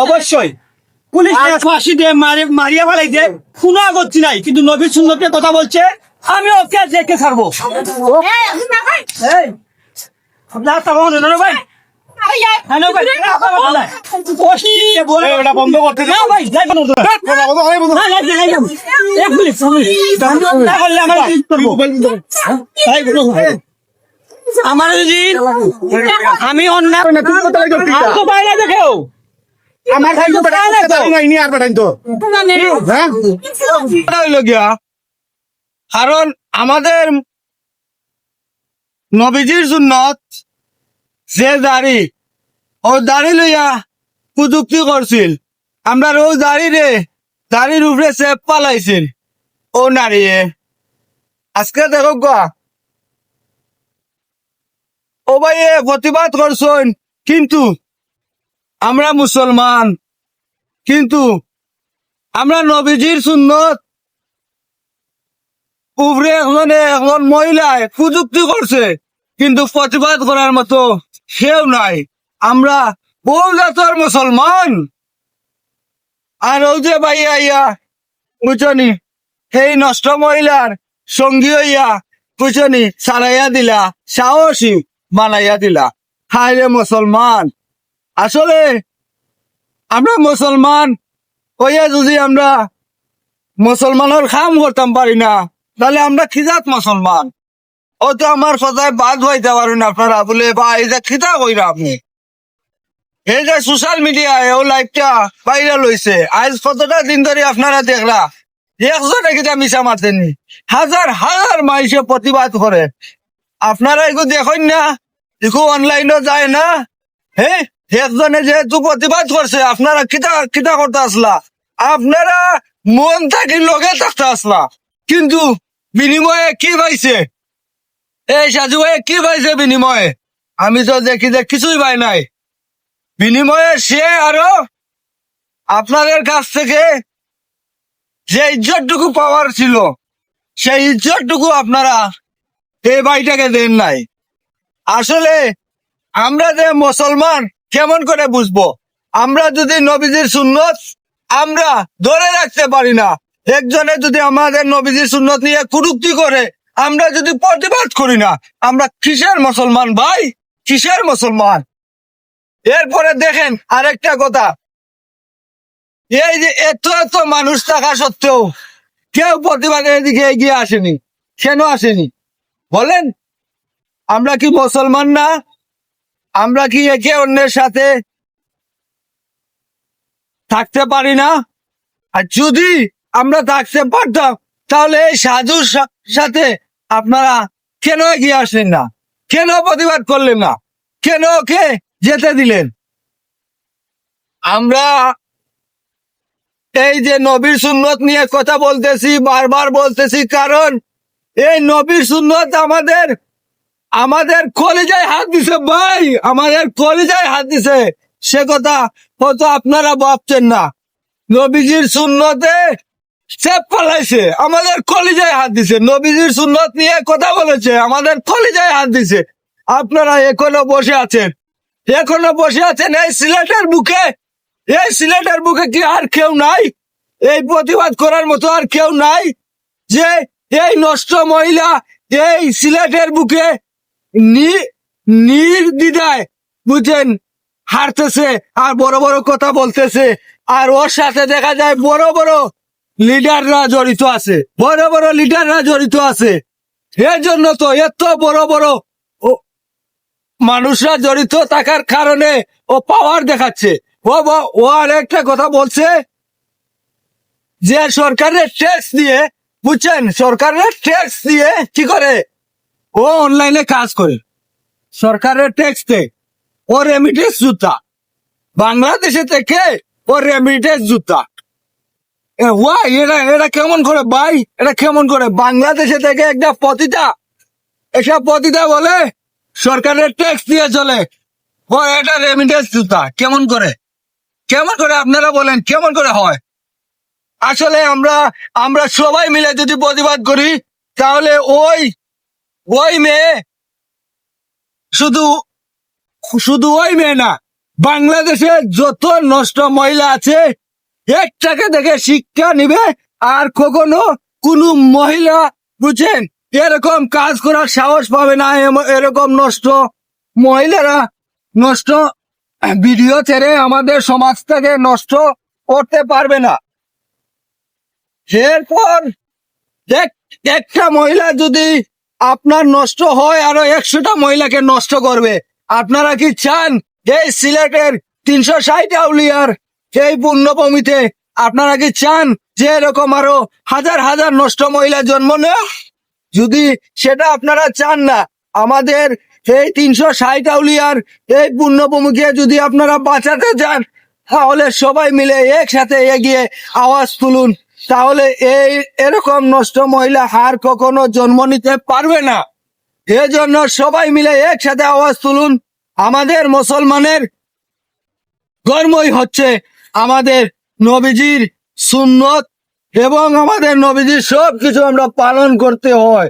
অবশ্যই পুলিশ ফাঁসি দিয়ে মারিয়া ফেলাইছে, খুনা করছি নাই, কিন্তু নবীর সুন্নতের কথা বলছে, আমি ওকে দেখে ছাড়বো। ভাই বন্ধ করতে আমার যদি আমি অন্যায় দেখেও আমার কারণ আমাদের নবীজির সুন্নত যে দাড়ি ও দাড়ি লইয়া কুযুক্তি করছিল, আমরা ও দাড়ির উপরে চেপ পালাইছিল ও নারীয়ে। আজকে দেখো গা ও ভাই প্রতিবাদ করছেন, কিন্তু আমরা মুসলমান, কিন্তু আমরা নবীজির সুন্নত উপরে এখন মহিলায় কুযুক্তি করছে, কিন্তু প্রতিবাদ করার মতো কেউ নাই। আমরা বহু জাতের মুসলমান। আর ওই যে ভাই আইয়া বুঝনি সেই নষ্ট মহিলার সঙ্গী হইয়া বুঝনি চালাইয়া দিলা, সাহসী বানাইয়া দিলা। হায় রে মুসলমান, আসলে আমরা মুসলমান হইয়া যদি আমরা মুসলমানের কাম করতাম পারি না, তাহলে আমরা খিজাত মুসলমান। ও তো আমার কথায় বাদ হইতে পারেন আপনারা বলে, বা এই যে খিতা কইরা আপনি এই যে সোশ্যাল মিডিয়ায় ও লাইভটা ভাইরাল হইছে, আজ কতটা দিন ধরে আপনারা দেখলা একজনে কিটা মিশা মারতেনি, হাজার হাজার মানুষে প্রতিবাদ করে। আপনারা এগুলো দেখেন না, এগুলো অনলাইনে যায় না। হ্যাঁ, একজনে যেহেতু প্রতিবাদ করছে, আপনারা কিটা করতে আসলা, আপনারা মন থাকি লগে থাকতে আসলা, কিন্তু বিনিময়ে কি পাইছে? এই সাজু ভাই কি পাইছে বিনিময়ে? আমি তো দেখি যে কিছুই পাই নাই। বিনিময়ে সে আরো আপনাদের কাছ থেকে যে ইজ্জতটুকু পাওয়ার ছিল, সেই ইজ্জতটুকু আপনারা এই ভাইটাকে দেন নাই। আসলে আমরা যে মুসলমান কেমন করে বুঝবো? আমরা যদি নবীজির সুন্নত আমরা ধরে রাখতে পারি না, একজনে যদি আমাদের নবীজির সুন্নত নিয়ে কুরুক্তি করে, আমরা যদি প্রতিবাদ করি না, আমরা কিসের মুসলমান ভাই? কিসের মুসলমান? এরপরে দেখেন আরেকটা কথা, এই যে এত এত মানুষ থাকা সত্ত্বেও কেউ প্রতিবাদের দিকে এগিয়ে আসেনি, কেন আসেনি বলেন? আমরা কি মুসলমান না? আমরা কি একে অন্যের সাথে থাকতে পারি না? আর যদি আমরা থাকতে পারতাম, তাহলে এই সাধুর সাথে আপনারা কেন এগিয়ে আসলেন না? কেন প্রতিবাদ করলেন না? কেন ওকে যেতে দিলেন? আমরা এই যে নবীর সুন্নত নিয়ে কথা বলতেছি, বারবার বলতেছি, কারণ এই নবীর সুন্নত আমাদের কলিজায় হাত দিছে ভাই, আমাদের কলিজায় হাত দিছে। সে কথা হয়তো আপনারা ভাবছেন না। নবীজির সুন্নতে চেপ পালাইছে, আমাদের কলিজায় হাত দিছে। নবীজির সুন্নত নিয়ে কথা বলেছে, আমাদের কলিজায় হাত দিছে। আপনারা এখনো বসে আছেন, এখনো বসে আছেন এই সিলেটের বুকে। এই সিলেটের বুকে কি আর কেউ নাই? এই প্রতিবাদ করার মতো আর কেউ নাই? যে এই নষ্ট মহিলা এই সিলেটের বুকে নির্দ্বিধায় বুঝেন হারতেছে আর বড় বড় কথা বলতেছে, আর ওর সাথে দেখা যায় বড় বড় লিডাররা জড়িত আছে, বড় বড় লিডাররা জড়িত আছে। এর জন্য তো এত বড় বড় মানুষরা জড়িত থাকার কারণে ও পাওয়ার দেখাচ্ছে। ও আর একটা কথা বলছে যে সরকারের ট্যাক্স দিয়ে, বুঝছেন, সরকারের ট্যাক্স দিয়ে কি করে ও অনলাইনে কাজ করে, সরকারের ট্যাক্স দেয়, ও রেমিটেন্স জুতা বাংলাদেশে থেকে, ও রেমিটেন্স জুতা। ওয়াই এটা কেমন করে ভাই? এটা কেমন করে বাংলাদেশে থেকে একটা পতিতা বলে সরকারের ট্যাক্স দিয়ে চলে, ও এটা রেমিটেন্স জুতা? কেমন করে আপনারা বলেন, কেমন করে হয়? আসলে আমরা সবাই মিলে যদি প্রতিবাদ করি, তাহলে ওই মেয়ে শুধু ওই মেয়ে না, বাংলাদেশে যত নষ্ট মহিলা আছে একটাকে দেখে শিক্ষা নিবে, আর কখনো কোনো মহিলা বুঝছেন এরকম কাজ করার সাহস পাবে না। এরকম নষ্ট মহিলারা নষ্ট ভিডিও ছেড়ে আমাদের সমাজটাকে নষ্ট করতে পারবে না। এরপর একটা মহিলা যদি আপনার নষ্ট হয় আরো 100টা মহিলাকে নষ্ট করবে। আপনারা কি চান এই সিলেটের 360 আউলিয়ার এই পুণ্যভূমিতে আপনারা কি চান যে এরকম আরো হাজার হাজার নষ্ট মহিলা জন্ম নেয়? যদি সেটা আপনারা চান না, আমাদের এই 360 আউলিয়ার এই পুণ্যভূমিকে যদি আপনারা বাঁচাতে চান, তাহলে সবাই মিলে একসাথে এগিয়ে আওয়াজ তুলুন। তাহলে এরকম নষ্ট মহিলা আর কখনো জন্ম নিতে পারবে না। এজন্য সবাই মিলে একসাথে আওয়াজ তুলুন। আমাদের মুসলমানের ধর্মই হচ্ছে আমাদের নবীজির সুন্নত, এবং আমাদের নবীজির সব কিছু আমরা পালন করতে হয়।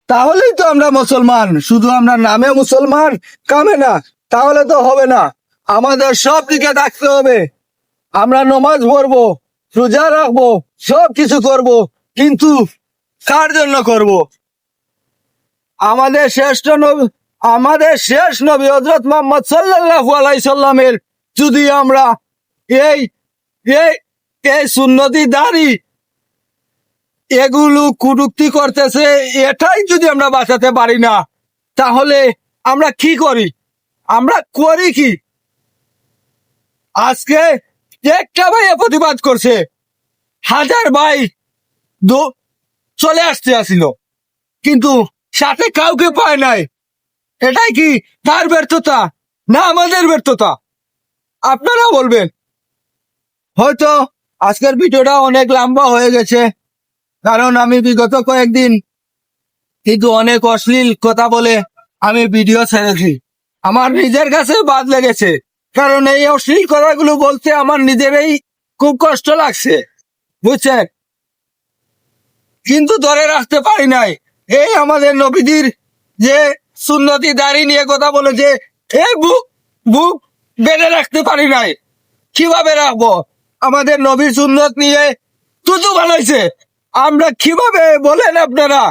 তাহলেই তো আমরা মুসলমান। শুধু আমরা নামে মুসলমান, কামে না, তাহলে তো হবে না। আমাদের সব দিকে থাকতে হবে। আমরা নমাজ পড়বো, রোজা রাখবো, সব কিছু করব, কিন্তু কার জন্য করব? আমাদের শেষ নবী হযরত মুহাম্মদ সাল্লাল্লাহু আলাইহি সাল্লামের যদি আমরা এই এই এই সুন্নতি দাড়ি এগুলো কুটুক্তি করতেছে, এটাই যদি আমরা বাঁচাতে পারি না, তাহলে আমরা কি করি? আমরা করি কি? আজকে একটা ভাই প্রতিবাদ করছে, হাজার ভাই চলে আসতে আসিল, কিন্তু সাথে কাউকে পায় নাই। এটাই কি তার ব্যর্থতা না আমাদের ব্যর্থতা? আপনারা বলবেন। হয়তো আজকের ভিডিওটা অনেক লম্বা হয়ে গেছে, কারণ আমি বিগত কয়েকদিন কিন্তু অনেক অশ্লীল কথা বলে আমি ভিডিও ছেড়েছি। আমার নিজের কাছে বাদ লেগেছে, কারণ এই অশ্লীল কথাগুলো বলতে আমার নিজেরই খুব কষ্ট লাগছে, বুঝছেন? কিন্তু ধরে রাখতে পারি নাই। এই আমাদের নবীজির যে সুন্নতি দাড়ি নিয়ে কথা বলেছে, এই বুক বেঁধে রাখতে পারি নাই। কিভাবে রাখবো? আমাদের নবীর সুন্নত নিয়ে তুতু বানাইছে, আমরা কিভাবে বলেন আপনারা,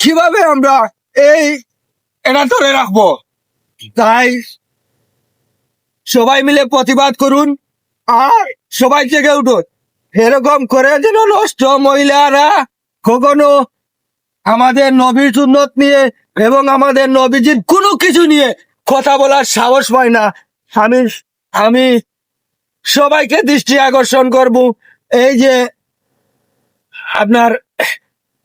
কিভাবে আমরা এটা ধরে রাখবো? তাই সবাই মিলে প্রতিবাদ করুন, আর সবাই জেগে উঠুন। এরকম করে যেন নষ্ট মহিলারা কখনো আমাদের নবীর সুন্নত নিয়ে এবং আমাদের নবীজির কোনো কিছু নিয়ে কথা বলার সাহস পায় না। আমি সবাইকে দৃষ্টি আকর্ষণ করব, এই যে আপনার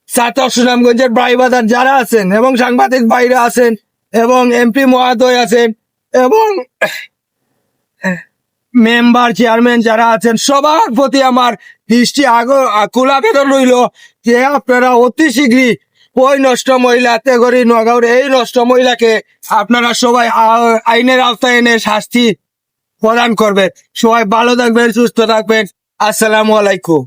ছাত্র সুনামগঞ্জের ভাইবাদার যারা আছেন, এবং সাংবাদিক ভাইরা আছেন, এবং এমপি মহোদয় আছেন, এবং মেম্বার চেয়ারম্যান যারা আছেন, সবার প্রতি আমার দৃষ্টি আকুল আবেদন রইল যে আপনারা অতি শীঘ্রই ওই নষ্ট মহিলা তেগরি নগাঁওর এই নষ্ট মহিলাকে আপনারা সবাই আইনের আওতায় এনে শাস্তি প্রদান করবেন। সবাই ভালো থাকবেন, সুস্থ থাকবেন। আসসালামু আলাইকুম।